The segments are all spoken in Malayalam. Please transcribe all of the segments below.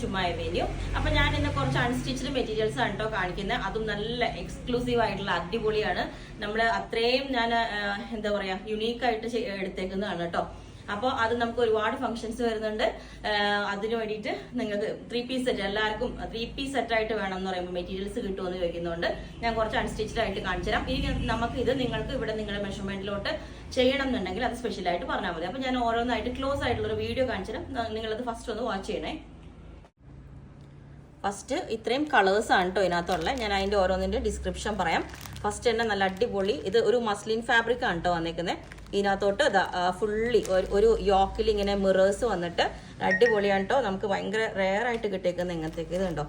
To my venue. അപ്പൊ ഞാൻ ഇന്ന് കുറച്ച് അൺസ്റ്റിച്ച്ഡ് മെറ്റീരിയൽസ് ആണ് കേട്ടോ കാണിക്കുന്നത്. അതും നല്ല എക്സ്ക്ലൂസീവ് ആയിട്ടുള്ള അടിപൊളിയാണ്. നമ്മൾ അത്രയും ഞാൻ എന്താ പറയാ യുണീക്ക് ആയിട്ട് എടുത്തേക്കുന്നതാണ് കേട്ടോ. അപ്പോൾ അത് നമുക്ക് ഒരുപാട് ഫംഗ്ഷൻസ് വരുന്നുണ്ട്. അതിന് വേണ്ടിയിട്ട് നിങ്ങൾക്ക് 3 പീസ് സെറ്റ്, എല്ലാവർക്കും 3 പീസ് സെറ്റ് ആയിട്ട് വേണം എന്ന് പറയുമ്പോൾ മെറ്റീരിയൽസ് കിട്ടുമെന്ന് ചോദിക്കുന്നുണ്ട്. ഞാൻ കുറച്ച് അൺസ്റ്റിച്ച്ഡ് ആയിട്ട് കാണിച്ചു തരാം. ഇനി നമുക്ക് ഇത് നിങ്ങൾക്ക് ഇവിടെ നിങ്ങളുടെ മെഷർമെന്റിലോട്ട് ചെയ്യണം എന്നുണ്ടെങ്കിൽ അത് സ്പെഷ്യലായിട്ട് പറഞ്ഞാൽ മതി. അപ്പോൾ ഞാൻ ഓരോന്നായിട്ട് ക്ലോസ് ആയിട്ടുള്ള ഒരു വീഡിയോ കാണിച്ചു തരാം. നിങ്ങളത് ഫസ്റ്റ് ഒന്ന് വാച്ച് ചെയ്യണേ. ഫസ്റ്റ് ഇത്രയും കളേഴ്സ് ആണ് കേട്ടോ ഇതിനകത്തുള്ളത്. ഞാൻ അതിൻ്റെ ഓരോന്നിൻ്റെ ഡിസ്ക്രിപ്ഷൻ പറയാം. ഫസ്റ്റ് തന്നെ നല്ല അടിപൊളി, ഇത് ഒരു മസ്ലിൻ ഫാബ്രിക് ആണ് കേട്ടോ വന്നേക്കുന്നത്. ഇതിനകത്തോട്ട് ഇതാ ഫുള്ളി ഒരു യോക്കിൽ ഇങ്ങനെ മിറേഴ്സ് വന്നിട്ട് അടിപൊളിയാണ് കേട്ടോ. നമുക്ക് ഭയങ്കര റെയർ ആയിട്ട് കിട്ടിയേക്കുന്നത് ഇങ്ങനത്തേക്ക് ഇതുണ്ടോ,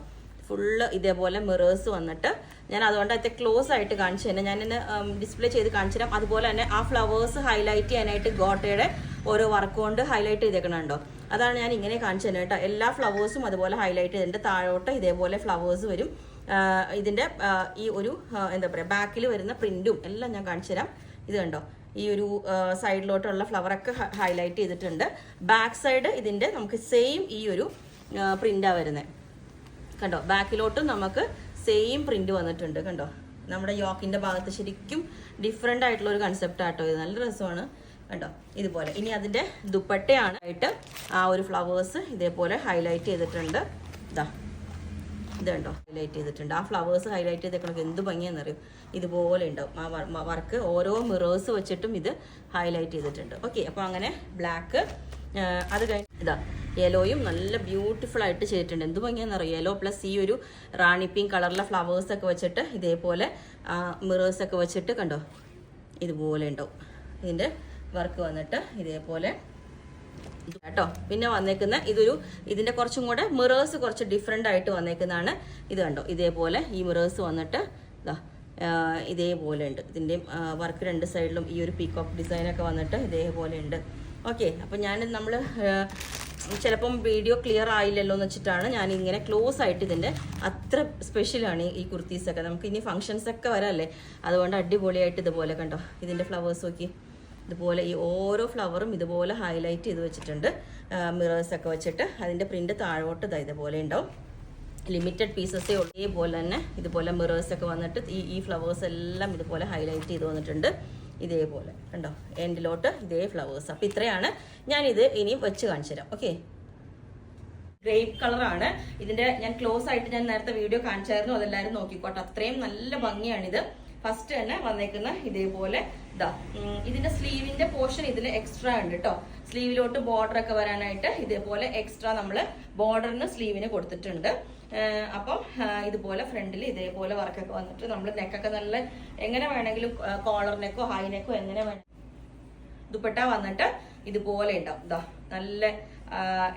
ഫുള്ള് ഇതേപോലെ മിറേഴ്സ് വന്നിട്ട്. ഞാൻ അതുകൊണ്ട് അത് ക്ലോസ് ആയിട്ട് കാണിച്ചു തന്നെ ഞാൻ ഇന്ന് ഡിസ്പ്ലേ ചെയ്ത് കാണിച്ചു തരാം. അതുപോലെ തന്നെ ആ ഫ്ലവേഴ്സ് ഹൈലൈറ്റ് ചെയ്യാനായിട്ട് ഗോട്ടയുടെ ഓരോ വർക്ക് കൊണ്ട് ഹൈലൈറ്റ് ചെയ്തേക്കണുണ്ടോ, അതാണ് ഞാൻ ഇങ്ങനെ കാണിച്ചു തന്നെ കേട്ടോ. എല്ലാ ഫ്ലവേഴ്സും അതുപോലെ ഹൈലൈറ്റ് ചെയ്തിട്ട് താഴോട്ട് ഇതേപോലെ ഫ്ലവേഴ്സ് വരും. ഇതിൻ്റെ ഈ ഒരു എന്താ പറയുക ബാക്കിൽ വരുന്ന പ്രിന്റും എല്ലാം ഞാൻ കാണിച്ചു തരാം. ഇത് കണ്ടോ, ഈ ഒരു സൈഡിലോട്ടുള്ള ഫ്ലവറൊക്കെ ഹൈലൈറ്റ് ചെയ്തിട്ടുണ്ട്. ബാക്ക് സൈഡ് ഇതിൻ്റെ നമുക്ക് സെയിം ഈ ഒരു പ്രിന്റാണ് വരുന്നത് കണ്ടോ. ബാക്കിലോട്ടും നമുക്ക് സെയിം പ്രിന്റ് വന്നിട്ടുണ്ട് കണ്ടോ. നമ്മുടെ യോക്കിന്റെ ഭാഗത്ത് ശരിക്കും ഡിഫറെൻ്റ് ആയിട്ടുള്ള ഒരു കൺസെപ്റ്റ് ആട്ടോ ഇത്. നല്ല രസമാണ് കണ്ടോ. ഇതുപോലെ ഇനി അതിൻ്റെ ദുപ്പട്ടയാണ് ആയിട്ട് ആ ഒരു ഫ്ലവേഴ്സ് ഇതേപോലെ ഹൈലൈറ്റ് ചെയ്തിട്ടുണ്ട്. ഇതാ ഇത് കണ്ടോ ഹൈലൈറ്റ് ചെയ്തിട്ടുണ്ട്. ആ ഫ്ലവേഴ്സ് ഹൈലൈറ്റ് ചെയ്തേക്കണത് എന്ത് ഭംഗിയാണെന്നറിയും. ഇതുപോലെ ഉണ്ടാവും ആ വർക്ക്. ഓരോ മിറേഴ്സ് വെച്ചിട്ടും ഇത് ഹൈലൈറ്റ് ചെയ്തിട്ടുണ്ട്. ഓക്കെ, അപ്പോൾ അങ്ങനെ ബ്ലാക്ക്, അത് കഴിഞ്ഞ് ഇതാ യെലോയും നല്ല ബ്യൂട്ടിഫുൾ ആയിട്ട് ചെയ്തിട്ടുണ്ട്. എന്ത് ഭംഗിയാണെന്നറിയാം. യെല്ലോ പ്ലസ് ഈ ഒരു റാണി പിങ്ക് കളറിലെ ഫ്ലവേഴ്സൊക്കെ വെച്ചിട്ട് ഇതേപോലെ മിറേഴ്സൊക്കെ വെച്ചിട്ട് കണ്ടോ ഇതുപോലെ ഉണ്ടാവും. ഇതിൻ്റെ വർക്ക് വന്നിട്ട് ഇതേപോലെ കേട്ടോ. പിന്നെ വന്നേക്കുന്ന ഇതിന്റെ കുറച്ചും കൂടെ മിറേഴ്സ് കുറച്ച് ഡിഫറെൻ്റ് ആയിട്ട് വന്നേക്കുന്നതാണ്. ഇത് കണ്ടോ, ഇതേപോലെ ഈ മിറേഴ്സ് വന്നിട്ട് ഇതാ ഇതേപോലെ ഉണ്ട്. ഇതിൻ്റെയും വർക്ക് രണ്ട് സൈഡിലും ഈ ഒരു പീകോക്ക് ഡിസൈനൊക്കെ വന്നിട്ട് ഇതേപോലെ ഉണ്ട്. ഓക്കെ, അപ്പം നമ്മൾ ചിലപ്പം വീഡിയോ ക്ലിയർ ആയില്ലല്ലോ എന്ന് വെച്ചിട്ടാണ് ഞാൻ ഇങ്ങനെ ക്ലോസ് ആയിട്ട് ഇതിൻ്റെ അത്ര സ്പെഷ്യലാണ് ഈ കുർത്തീസൊക്കെ. നമുക്ക് ഇനി ഫങ്ഷൻസൊക്കെ വരാമല്ലേ, അതുകൊണ്ട് അടിപൊളിയായിട്ട് ഇതുപോലെ കണ്ടോ ഇതിൻ്റെ ഫ്ലവേഴ്സ് നോക്കി. ഇതുപോലെ ഈ ഓരോ ഫ്ലവറും ഇതുപോലെ ഹൈലൈറ്റ് ചെയ്ത് വെച്ചിട്ടുണ്ട് മിറേഴ്സൊക്കെ വെച്ചിട്ട്. അതിൻ്റെ പ്രിന്റ് താഴോട്ട് ഇതുപോലെ ഉണ്ടാവും. ലിമിറ്റഡ് പീസസേ ഉള്ളൂ. ഇതേപോലെ തന്നെ ഇതുപോലെ മിറേഴ്സൊക്കെ വന്നിട്ട് ഈ ഫ്ലവേഴ്സ് എല്ലാം ഇതുപോലെ ഹൈലൈറ്റ് ചെയ്ത് വന്നിട്ടുണ്ട്. ഇതേപോലെ കണ്ടോ എൻഡിലോട്ട് ഇതേ ഫ്ലവേഴ്സ്. അപ്പം ഇത്രയാണ് ഞാനിത് ഇനി വെച്ച് കാണിച്ചു തരാം. ഓക്കെ, ഗ്രേപ്പ് കളറാണ് ഇതിൻ്റെ. ഞാൻ ക്ലോസ് ആയിട്ട് ഞാൻ നേരത്തെ വീഡിയോ കാണിച്ചായിരുന്നു, അതെല്ലാവരും നോക്കിക്കോട്ടെ. അത്രയും നല്ല ഭംഗിയാണിത്. ഫസ്റ്റ് തന്നെ വന്നേക്കുന്ന ഇതേപോലെ ഇതാ ഇതിന്റെ സ്ലീവിന്റെ പോർഷൻ ഇതിൽ എക്സ്ട്രാ ഉണ്ട് കേട്ടോ. സ്ലീവിലോട്ട് ബോർഡർ ഒക്കെ വരാനായിട്ട് ഇതേപോലെ എക്സ്ട്രാ നമ്മൾ ബോർഡറിന് സ്ലീവിന് കൊടുത്തിട്ടുണ്ട്. അപ്പം ഇതുപോലെ ഫ്രണ്ടിൽ ഇതേപോലെ വർക്കൊക്കെ വന്നിട്ട് നമ്മൾ നെക്കൊക്കെ നല്ല എങ്ങനെ വേണമെങ്കിലും കോളർ നെക്കോ ഹൈ നെക്കോ എങ്ങനെ വേണം. ദുപ്പട്ട വന്നിട്ട് ഇതുപോലെ ഉണ്ടാവും. ഇതാ നല്ല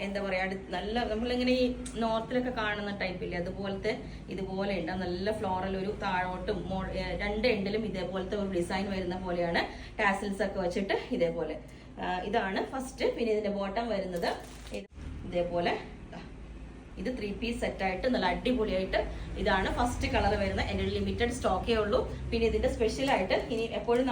എന്താ പറയാ നല്ല നമ്മളിങ്ങനെ ഈ നോർത്തിലൊക്കെ കാണുന്ന ടൈപ്പില്ലേ അതുപോലത്തെ ഇതുപോലെ ഉണ്ടാവും. നല്ല ഫ്ലോറൽ ഒരു താഴോട്ടും രണ്ട് എൻഡിലും ഇതേപോലത്തെ ഒരു ഡിസൈൻ വരുന്ന പോലെയാണ്. ടാസിൽസ് ഒക്കെ വെച്ചിട്ട് ഇതേപോലെ. ഇതാണ് ഫസ്റ്റ്. പിന്നെ ഇതിന്റെ ബോട്ടം വരുന്നത് ഇതേപോലെ. ഇത് 3 പീസ് സെറ്റായിട്ട് നല്ല അടിപൊളിയായിട്ട് ഇതാണ് ഫസ്റ്റ് കളർ വരുന്നത്. എൻ്റെ ഒരു ലിമിറ്റഡ് സ്റ്റോക്കേ ഉള്ളൂ. പിന്നെ ഇതിന്റെ സ്പെഷ്യൽ ആയിട്ട് ഇനി എപ്പോഴും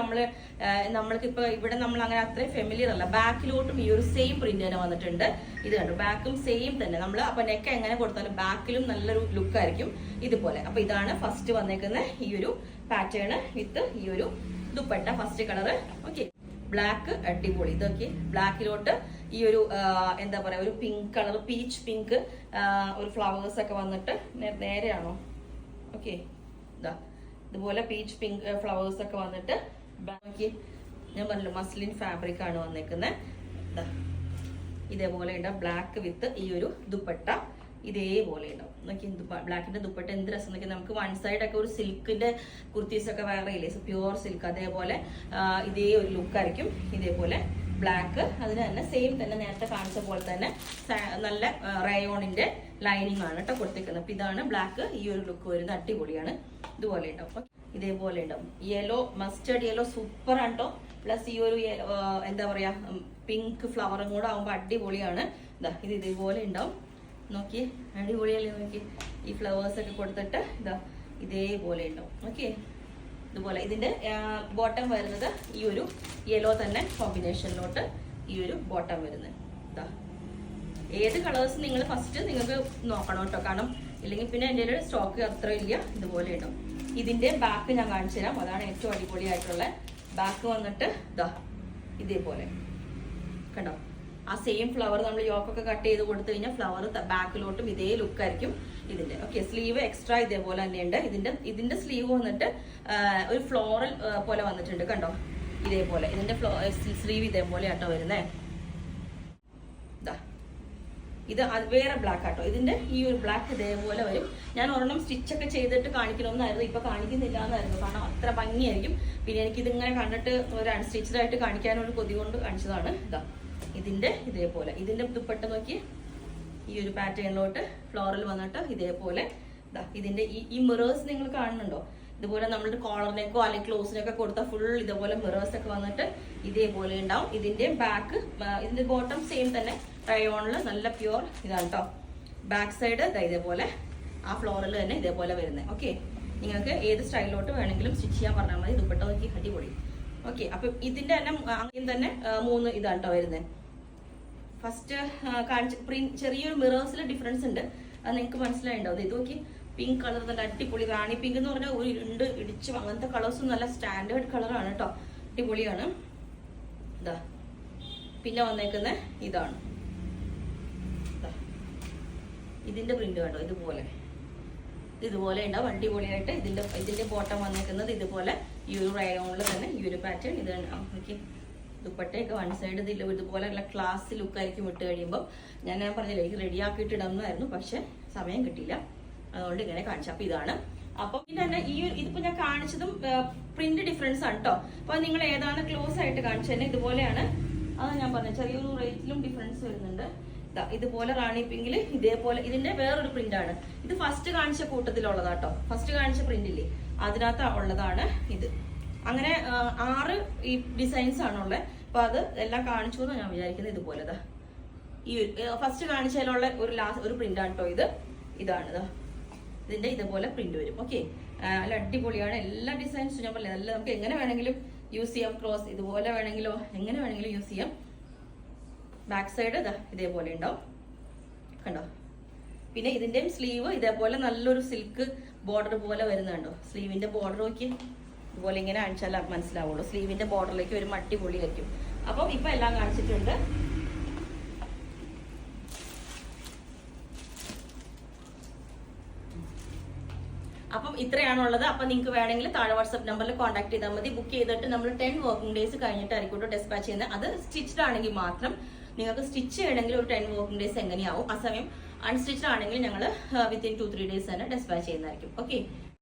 നമ്മൾക്കിപ്പോൾ ഇവിടെ നമ്മൾ അങ്ങനെ അത്രയും ഫെമിലിയർ അല്ല. ബാക്കിലോട്ടും ഈ ഒരു സെയിം പ്രിന്റ് തന്നെ വന്നിട്ടുണ്ട്. ഇത് കണ്ടു, ബാക്കും സെയിം തന്നെ. നമ്മൾ അപ്പൊ നെക്ക് എങ്ങനെ കൊടുത്താലും ബാക്കിലും നല്ലൊരു ലുക്ക് ആയിരിക്കും ഇതുപോലെ. അപ്പൊ ഇതാണ് ഫസ്റ്റ് വന്നേക്കുന്ന ഈ ഒരു പാറ്റേൺ വിത്ത് ഈ ഒരു dupatta first colour. Okay, black അടിപൊളി. ഇതൊക്കെ ബ്ലാക്കിലോട്ട് ഈ ഒരു എന്താ പറയാ ഒരു പിങ്ക് കളർ, പീച്ച് പിങ്ക് ഒരു ഫ്ലവേഴ്സ് ഒക്കെ വന്നിട്ട് നേരെയാണോ? ഓക്കെ, ഇതാ ഇതുപോലെ പീച്ച് പിങ്ക് ഫ്ലവേഴ്സ് ഒക്കെ വന്നിട്ട് ബാക്കി ഞാൻ പറഞ്ഞല്ലോ മസ്ലിൻ ഫാബ്രിക് ആണ് വന്നേക്കുന്നത്. ഇതേപോലെ ഉണ്ടാവും. ബ്ലാക്ക് വിത്ത് ഈ ഒരു ദുപ്പട്ട ഇതേപോലെ ഉണ്ടാവും. നോക്കി ബ്ലാക്കിന്റെ ദുപ്പട്ട എന്ത് രസം നോക്കി. നമുക്ക് വൺ സൈഡ് ഒക്കെ ഒരു സിൽക്കിന്റെ കുർത്തീസ് ഒക്കെ വേറെ ഇല്ലേ, പ്യുവർ സിൽക്ക്, അതേപോലെ ഇതേ ഒരു ലുക്ക് ആയിരിക്കും. ഇതേപോലെ ബ്ലാക്ക് അതിന് തന്നെ സെയിം തന്നെ നേരത്തെ കാണിച്ച പോലെ തന്നെ നല്ല റയോണിന്റെ ലൈനിങ് ആണ് കേട്ടോ കൊടുത്തിരിക്കുന്നത്. അപ്പൊ ഇതാണ് ബ്ലാക്ക്. ഈ ഒരു ലുക്ക് വരുന്നത് അടിപൊളിയാണ്. ഇതുപോലെ ഉണ്ടാവും, ഇതേപോലെ ഉണ്ടാവും. യെല്ലോ, മസ്റ്റേർഡ് യെല്ലോ സൂപ്പർ ആണ് കേട്ടോ. പ്ലസ് ഈ ഒരു എന്താ പറയാ പിങ്ക് ഫ്ലവറും കൂടെ ആവുമ്പോ അടിപൊളിയാണ്. ഇതാ ഇത് ഇതേപോലെ ഉണ്ടാവും. നോക്കി അടിപൊളിയല്ലേ. നോക്കി ഈ ഫ്ലവേഴ്സ് ഒക്കെ കൊടുത്തിട്ട് ഇതാ ഇതേപോലെ ഉണ്ടാവും. ഓക്കെ, ഇതുപോലെ ഇതിന്റെ ബോട്ടം വരുന്നത് ഈ ഒരു യെല്ലോ തന്നെ കോമ്പിനേഷനിലോട്ട് ഈ ഒരു ബോട്ടം വരുന്നത്. ഇതാ ഏത് കളേഴ്സ് നിങ്ങൾ ഫസ്റ്റ് നിങ്ങൾക്ക് നോക്കണം കേട്ടോ, കാരണം ഇല്ലെങ്കിൽ പിന്നെ എൻ്റെ ഒരു സ്റ്റോക്ക് അത്ര ഇല്ല. ഇതുപോലെ ഉണ്ടാവും. ഇതിന്റെ ബാക്ക് ഞാൻ കാണിച്ചു തരാം, അതാണ് ഏറ്റവും അടിപൊളിയായിട്ടുള്ള ബാക്ക്. വന്നിട്ട് ഇതാ ഇതേപോലെ കണ്ടോ, ആ സെയിം ഫ്ലവർ നമ്മൾ യോക്കൊക്കെ കട്ട് ചെയ്ത് കൊടുത്തു കഴിഞ്ഞാൽ ഫ്ലവർ ബാക്കിലോട്ടും ഇതേ ലുക്കായിരിക്കും ഇതിന്റെ. ഓക്കെ, സ്ലീവ് എക്സ്ട്രാ ഇതേപോലെ തന്നെയുണ്ട്. ഇതിന്റെ സ്ലീവ് വന്നിട്ട് ഒരു ഫ്ലോറൽ പോലെ വന്നിട്ടുണ്ട് കണ്ടോ, ഇതേപോലെ. ഇതിന്റെ സ്ലീവ് ഇതേപോലെ ആട്ടോ വരുന്നേ. ഇതാ ഇത് വേറെ ബ്ലാക്ക് ആട്ടോ. ഇതിന്റെ ഈ ഒരു ബ്ലാക്ക് ഇതേപോലെ വരും. ഞാൻ ഒരെണ്ണം സ്റ്റിച്ചൊക്കെ ചെയ്തിട്ട് കാണിക്കണമെന്നായിരുന്നു, ഇപ്പൊ കാണിക്കുന്നില്ല എന്നായിരുന്നു, കാരണം അത്ര ഭംഗിയായിരിക്കും. പിന്നെ എനിക്ക് ഇതിങ്ങനെ കണ്ടിട്ട് ഒരു അൺസ്റ്റിച്ചഡ് ആയിട്ട് കാണിക്കാനുള്ള കൊതി കൊണ്ട് കാണിച്ചതാണ്. ഇതാ ഇതിന്റെ ഇതേപോലെ. ഇതിന്റെ ദുപ്പട്ട നോക്കി ഈ ഒരു പാറ്റേണിലോട്ട് ഫ്ലോറൽ വന്നിട്ട് ഇതേപോലെ. ഇതാ ഇതിന്റെ ഈ മിറേഴ്സ് നിങ്ങൾ കാണുന്നുണ്ടോ? ഇതുപോലെ നമ്മളുടെ കോളറിനേക്കോ അല്ലെങ്കിൽ ക്ലോസിനൊക്കെ കൊടുത്താൽ ഫുൾ ഇതേപോലെ മിറേഴ്സ് ഒക്കെ വന്നിട്ട് ഇതേപോലെ ഉണ്ടാവും. ഇതിന്റെ ബാക്ക്, ഇതിന്റെ ബോട്ടം സെയിം തന്നെ റയോണില് നല്ല പ്യുവർ ഇതാണ് കേട്ടോ. ബാക്ക് സൈഡ് ഇതേപോലെ ആ ഫ്ലോറിൽ തന്നെ ഇതേപോലെ വരുന്നത്. ഓക്കെ, നിങ്ങൾക്ക് ഏത് സ്റ്റൈലിലോട്ട് വേണമെങ്കിലും സ്റ്റിച്ച് ചെയ്യാൻ പറഞ്ഞാൽ മതി. ദുപ്പട്ട നോക്കി അടിപൊളി. ഓക്കെ, അപ്പം ഇതിന്റെ തന്നെ 3 ഇതാണ് കേട്ടോ വരുന്നത്. ഫസ്റ്റ് കാണിച്ച പ്രിന്റ് ചെറിയൊരു മിറേഴ്സിൽ ഡിഫറൻസ് ഉണ്ട്, അത് നിങ്ങൾക്ക് മനസ്സിലായിണ്ടാവും. ഇത് നോക്കി പിങ്ക് കളർ നല്ല അടിപൊളി. റാണി പിങ്ക് എന്ന് പറഞ്ഞാൽ ഒരു ഇരുണ്ട് ഇടിച്ചു അങ്ങനത്തെ കളേഴ്സും നല്ല സ്റ്റാൻഡേർഡ് കളറാണ് കേട്ടോ, അടിപൊളിയാണ്. ഇതാ പിന്നെ വന്നേക്കുന്ന ഇതാണ്, ഇതിന്റെ പ്രിന്റ് കണ്ടോ, ഇതുപോലെ ഉണ്ടാവും അടിപൊളിയായിട്ട്. ഇതിന്റെ ബോട്ടം വന്നേക്കുന്നത് ഇതുപോലെ ഈ ഒരു റയോണിൽ തന്നെ ഈ ഒരു പാറ്റേൺ. ഇത് നോക്കി ദുപ്പട്ടയൊക്കെ വൺ സൈഡ് ഇതുപോലെ നല്ല ക്ലാസ് ലുക്കായിരിക്കും ഇട്ട് കഴിയുമ്പോൾ. ഞാൻ പറഞ്ഞില്ല എനിക്ക് റെഡി ആക്കിയിട്ട് ഇടാമെന്നായിരുന്നു, പക്ഷെ സമയം കിട്ടിയില്ല, അതുകൊണ്ട് ഇങ്ങനെ കാണിച്ചു. അപ്പൊ ഇതാണ്. അപ്പൊ പിന്നെ ഇതിപ്പോ ഞാൻ കാണിച്ചതും പ്രിന്റ് ഡിഫറൻസ് ആണ് കേട്ടോ. അപ്പൊ നിങ്ങൾ ഏതാണ് ക്ലോസ് ആയിട്ട് കാണിച്ചു തന്നെ ഇതുപോലെയാണ്. അതാണ് ഞാൻ പറഞ്ഞത്, ചെറിയൊരു റേറ്റിലും ഡിഫറൻസ് വരുന്നുണ്ട്. ഇതുപോലെ റാണി പിങ്കില് ഇതേപോലെ. ഇതിന്റെ വേറൊരു പ്രിന്റ് ആണ് ഇത്. ഫസ്റ്റ് കാണിച്ച കൂട്ടത്തിലുള്ളതാട്ടോ, ഫസ്റ്റ് കാണിച്ച പ്രിന്റ് ഇല്ലേ അതിനകത്ത് ഉള്ളതാണ് ഇത്. അങ്ങനെ 6 ഈ ഡിസൈൻസ് ആണുള്ളത്. അപ്പൊ അത് എല്ലാം കാണിച്ചു എന്ന് ഞാൻ വിചാരിക്കുന്നത്. ഇതുപോലെ ഈ ഫസ്റ്റ് കാണിച്ചതിലുള്ള ഒരു പ്രിന്റ് ആണ് കേട്ടോ ഇതാണ്. ഇതിന്റെ ഇതുപോലെ പ്രിന്റ് വരും. ഓക്കെ, നല്ല അടിപൊളിയാണ്. എല്ലാ ഡിസൈൻസും ഞാൻ പറഞ്ഞത് നല്ല നമുക്ക് എങ്ങനെ വേണമെങ്കിലും യൂസ് ചെയ്യാം. ക്രോസ് ഇതുപോലെ വേണമെങ്കിലോ എങ്ങനെ വേണമെങ്കിലും യൂസ് ചെയ്യാം. ബാക്ക് സൈഡ് ഇതേപോലെ ഉണ്ടാവും കണ്ടോ. പിന്നെ ഇതിന്റെയും സ്ലീവ് ഇതേപോലെ നല്ലൊരു സിൽക്ക് ബോർഡർ പോലെ വരുന്നുണ്ടോ. സ്ലീവിന്റെ ബോർഡർ നോക്കി ഇതുപോലെ ഇങ്ങനെ കാണിച്ചാൽ മനസ്സിലാവുള്ളൂ. സ്ലീവിന്റെ ബോർഡറിലേക്ക് ഒരു അടിപൊളി ആയിരിക്കും. അപ്പം ഇപ്പൊ എല്ലാം കാണിച്ചിട്ടുണ്ട്. അപ്പം ഇത്രയാണുള്ളത്. അപ്പൊ നിങ്ങൾക്ക് വേണമെങ്കിൽ താഴെ വാട്സ്ആപ്പ് നമ്പറിൽ കോൺടാക്ട് ചെയ്താൽ മതി. ബുക്ക് ചെയ്തിട്ട് നമ്മൾ 10 വർക്കിംഗ് ഡേയ്സ് കഴിഞ്ഞിട്ടായിരിക്കും ഡെസ്പാച്ച് ചെയ്യുന്നത്. അത് സ്റ്റിച്ച്ഡ് ആണെങ്കിൽ മാത്രം. നിങ്ങൾക്ക് സ്റ്റിച്ച് ചെയ്യണമെങ്കിൽ ഒരു 10 വർക്കിംഗ് ഡേയ്സ് എങ്ങനെയാവും. ആ സമയം അൺസ്റ്റിച്ച്ഡ് ആണെങ്കിൽ ഞങ്ങൾ വിത്തിൻ 2-3 ഡേയ്സ് തന്നെ ഡെസ്പാച്ച് ചെയ്യുന്നതായിരിക്കും. ഓക്കെ.